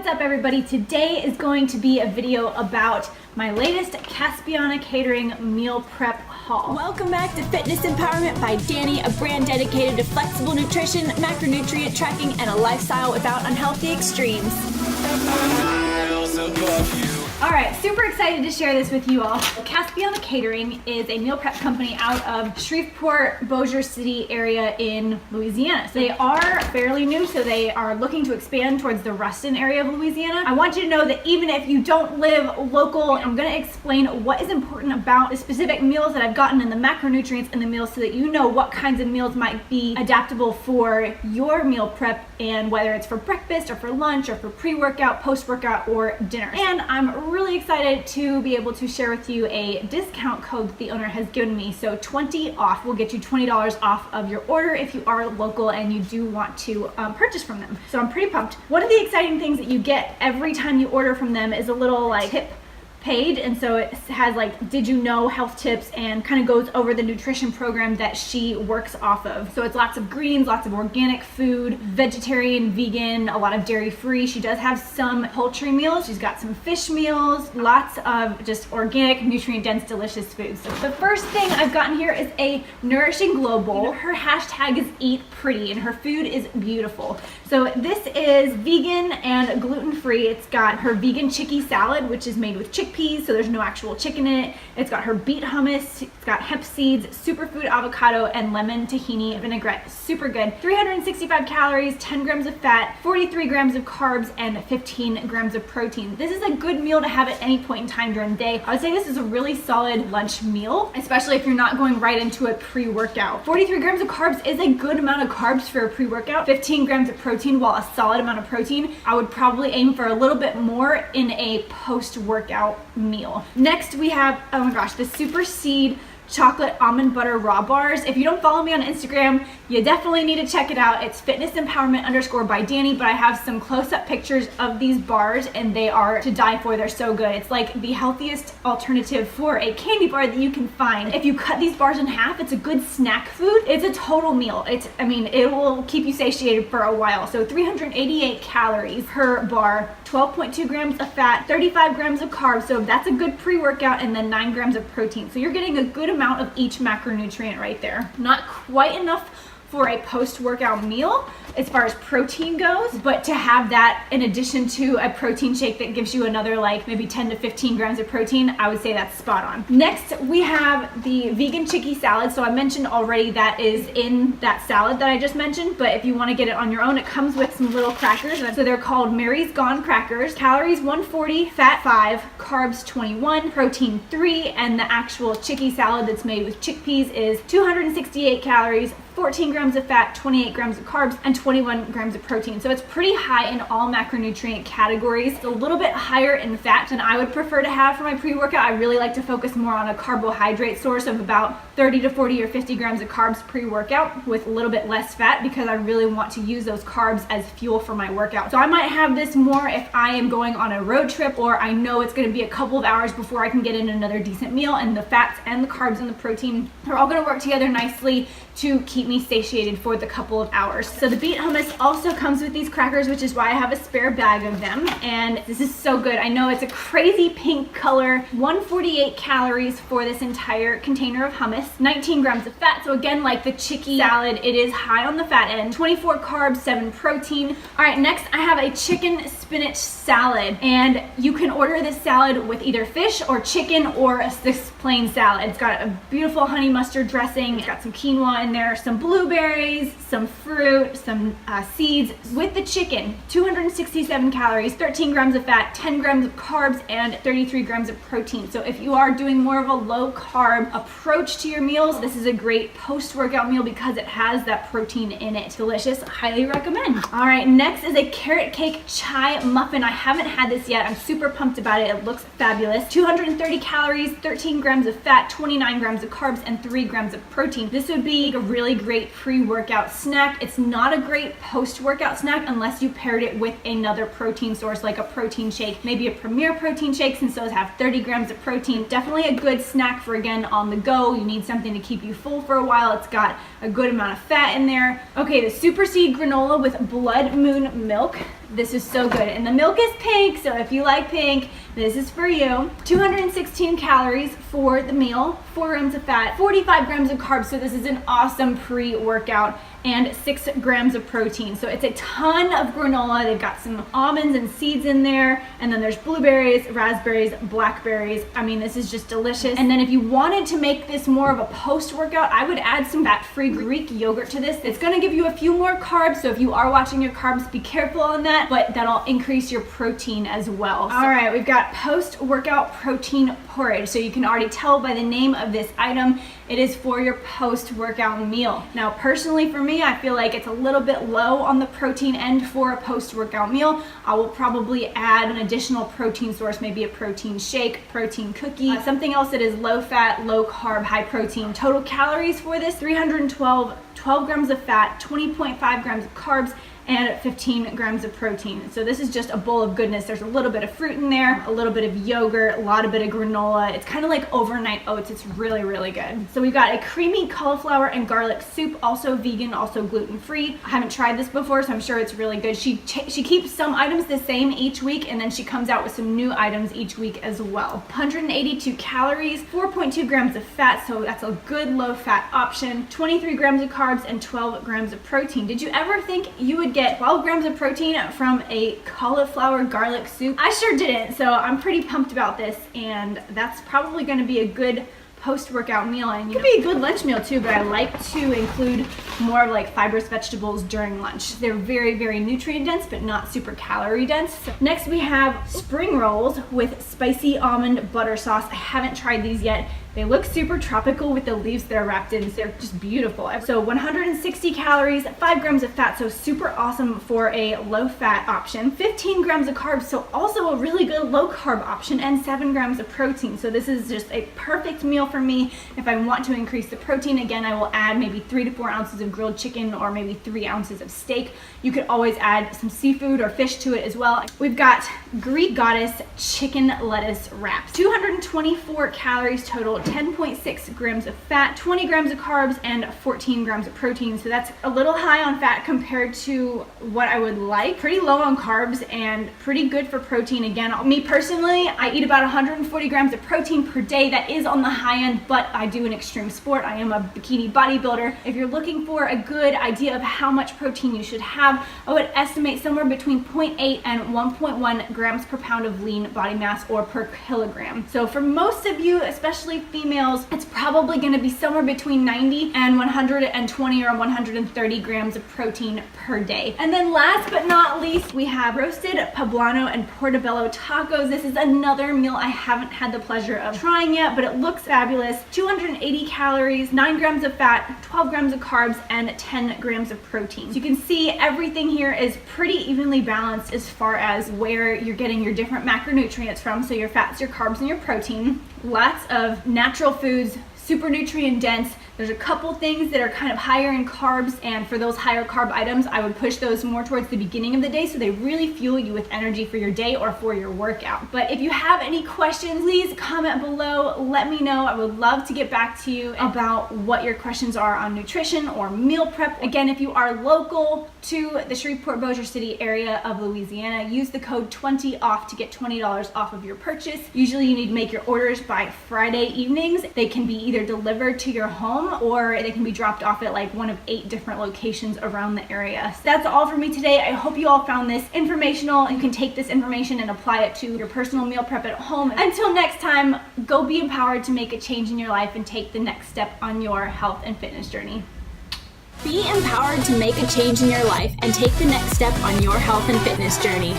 What's up everybody? Today is going to be a video about my latest Caspiana Catering meal prep haul. Welcome back to Fitness Empowerment by Danye, a brand dedicated to flexible nutrition, macronutrient tracking, and a lifestyle without unhealthy extremes. Alright, super excited to share this with you all. Caspiana Catering is a meal prep company out of Shreveport, Bossier City area in Louisiana. So they are fairly new, so they are looking to expand towards the Ruston area of Louisiana. I want you to know that even if you don't live local, I'm going to explain what is important about the specific meals that I've gotten and the macronutrients in the meals so that you know what kinds of meals might be adaptable for your meal prep and whether it's for breakfast or for lunch or for pre-workout, post-workout, or dinner. And I'm really excited to be able to share with you a discount code that the owner has given me. So 20 off will get you $20 off of your order if you are local and you do want to purchase from them. So I'm pretty pumped. One of the exciting things that you get every time you order from them is a little like tip page, and so it has like did you know health tips and kind of goes over the nutrition program that she works off of. So it's lots of greens, lots of organic food, vegetarian, vegan, a lot of dairy free. She does have some poultry meals, she's got some fish meals, lots of just organic, nutrient dense, delicious foods. So the first thing I've gotten here is a Nourishing Global. Her hashtag is eat pretty and her food is beautiful. So this is vegan and gluten free. It's got her vegan Chicky salad, which is made with chickpeas, so there's no actual chicken in it. It's got her beet hummus, it's got hemp seeds, superfood avocado, and lemon tahini vinaigrette. Super good. 365 calories, 10 grams of fat, 43 grams of carbs, and 15 grams of protein. This is a good meal to have at any point in time during the day. I would say this is a really solid lunch meal, especially if you're not going right into a pre-workout. 43 grams of carbs is a good amount of carbs for a pre-workout. 15 grams of protein, while a solid amount of protein, I would probably aim for a little bit more in a post-workout meal. Next we have, oh my gosh, the Super Seed chocolate almond butter raw bars. If you don't follow me on Instagram, you definitely need to check it out. It's fitnessempowerment_ by Danye, but I have some close-up pictures of these bars and they are to die for. They're so good. It's like the healthiest alternative for a candy bar that you can find. If you cut these bars in half, it's a good snack food. It's a total meal. It will keep you satiated for a while. So 388 calories per bar, 12.2 grams of fat, 35 grams of carbs. So that's a good pre-workout, and then 9 grams of protein. So you're getting a good amount of each macronutrient right there. Not quite enough for a post-workout meal as far as protein goes, but to have that in addition to a protein shake that gives you another like maybe 10 to 15 grams of protein, I would say that's spot on. Next, we have the vegan Chicky salad. So I mentioned already that is in that salad that I just mentioned, but if you want to get it on your own, it comes with some little crackers. So they're called Mary's Gone crackers. Calories 140, fat 5, carbs 21, protein 3, and the actual Chicky salad that's made with chickpeas is 268 calories, 14 grams of fat, 28 grams of carbs, and 21 grams of protein. So it's pretty high in all macronutrient categories. It's a little bit higher in fat than I would prefer to have for my pre-workout. I really like to focus more on a carbohydrate source of about 30 to 40 or 50 grams of carbs pre-workout with a little bit less fat, because I really want to use those carbs as fuel for my workout. So I might have this more if I am going on a road trip, or I know it's going to be a couple of hours before I can get in another decent meal, and the fats and the carbs and the protein are all going to work together nicely to keep me satiated for the couple of hours. So the Beet Hummus also comes with these crackers, which is why I have a spare bag of them, and this is so good. I know it's a crazy pink color. 148 calories for this entire container of hummus, 19 grams of fat. So again, like the Chicky salad, it is high on the fat end, 24 carbs, 7 protein. All right, next I have a chicken spinach salad, and you can order this salad with either fish or chicken or this plain salad. It's got a beautiful honey mustard dressing. It's got some quinoa in there, some blueberries, some fruit, some seeds. With the chicken, 267 calories, 13 grams of fat, 10 grams of carbs, and 33 grams of protein. So if you are doing more of a low carb approach to your meals, this is a great post-workout meal because it has that protein in it. Delicious, highly recommend. All right, next is a carrot cake chai muffin. I haven't had this yet. I'm super pumped about it. It looks fabulous. 230 calories, 13 grams of fat, 29 grams of carbs, and 3 grams of protein. This would be a really great pre-workout snack. It's not a great post-workout snack unless you paired it with another protein source like a protein shake, maybe a Premier protein shake, since those have 30 grams of protein. Definitely a good snack for, again, on the go. You need something to keep you full for a while. It's got a good amount of fat in there. Okay, the Super Seed granola with blood moon milk. This is so good. And the milk is pink, so if you like pink, this is for you. 216 calories for the meal, 4 grams of fat, 45 grams of carbs, so this is an awesome pre-workout, and 6 grams of protein. So it's a ton of granola. They've got some almonds and seeds in there, and then there's blueberries, raspberries, blackberries. I mean, this is just delicious. And then if you wanted to make this more of a post-workout, I would add some fat-free Greek yogurt to this. It's gonna give you a few more carbs, so if you are watching your carbs, be careful on that, but that'll increase your protein as well. All right, we've got post-workout protein porridge. So you can already tell by the name of this item, it is for your post-workout meal. Now, personally for me, I feel like it's a little bit low on the protein end for a post-workout meal. I will probably add an additional protein source, maybe a protein shake, protein cookie, something else that is low fat, low carb, high protein. Total calories for this, 312, 12 grams of fat, 20.5 grams of carbs, and 15 grams of protein. So this is just a bowl of goodness. There's a little bit of fruit in there, a little bit of yogurt, a lot of bit of granola. It's kind of like overnight oats. It's really, really good. So we've got a creamy cauliflower and garlic soup, also vegan, also gluten-free. I haven't tried this before, so I'm sure it's really good. She keeps some items the same each week, and then she comes out with some new items each week as well. 182 calories, 4.2 grams of fat, so that's a good low-fat option. 23 grams of carbs and 12 grams of protein. Did you ever think you would get 12 grams of protein from a cauliflower garlic soup? I sure didn't, so I'm pretty pumped about this, and that's probably going to be a good post-workout meal, and it could be a good lunch meal too, but I like to include more of like fibrous vegetables during lunch. They're very, very nutrient dense, but not super calorie dense. So next we have spring rolls with spicy almond butter sauce. I haven't tried these yet. They look super tropical with the leaves they're wrapped in. So they're just beautiful. So 160 calories, 5 grams of fat, so super awesome for a low fat option. 15 grams of carbs, so also a really good low carb option, and 7 grams of protein. So this is just a perfect meal for me. If I want to increase the protein, again, I will add maybe 3 to 4 ounces of grilled chicken or maybe 3 ounces of steak. You could always add some seafood or fish to it as well. We've got Greek goddess chicken lettuce wraps. 224 calories total, 10.6 grams of fat, 20 grams of carbs, and 14 grams of protein. So that's a little high on fat compared to what I would like. Pretty low on carbs and pretty good for protein. Again, me personally, I eat about 140 grams of protein per day. That is on the high end, but I do an extreme sport. I am a bikini bodybuilder. If you're looking for a good idea of how much protein you should have, I would estimate somewhere between 0.8 and 1.1 grams per pound of lean body mass or per kilogram. So for most of you, especially females, it's probably going to be somewhere between 90 and 120 or 130 grams of protein per day. And then last but not least, we have roasted poblano and portobello tacos. This is another meal I haven't had the pleasure of trying yet, but it looks fabulous. 280 calories, 9 grams of fat, 12 grams of carbs, and 10 grams of protein. So you can see everything here is pretty evenly balanced as far as where you're getting your different macronutrients from, so your fats, your carbs, and your protein. Lots of natural foods, super nutrient dense. There's a couple things that are kind of higher in carbs, and for those higher carb items, I would push those more towards the beginning of the day so they really fuel you with energy for your day or for your workout. But if you have any questions, please comment below. Let me know. I would love to get back to you about what your questions are on nutrition or meal prep. Again, if you are local to the Shreveport-Bossier City area of Louisiana, use the code 20OFF to get $20 off of your purchase. Usually you need to make your orders by Friday evenings. They can be either delivered to your home or they can be dropped off at like one of 8 different locations around the area. So that's all for me today. I hope you all found this informational and you can take this information and apply it to your personal meal prep at home. Until next time, go be empowered to make a change in your life and take the next step on your health and fitness journey. Be empowered to make a change in your life and take the next step on your health and fitness journey.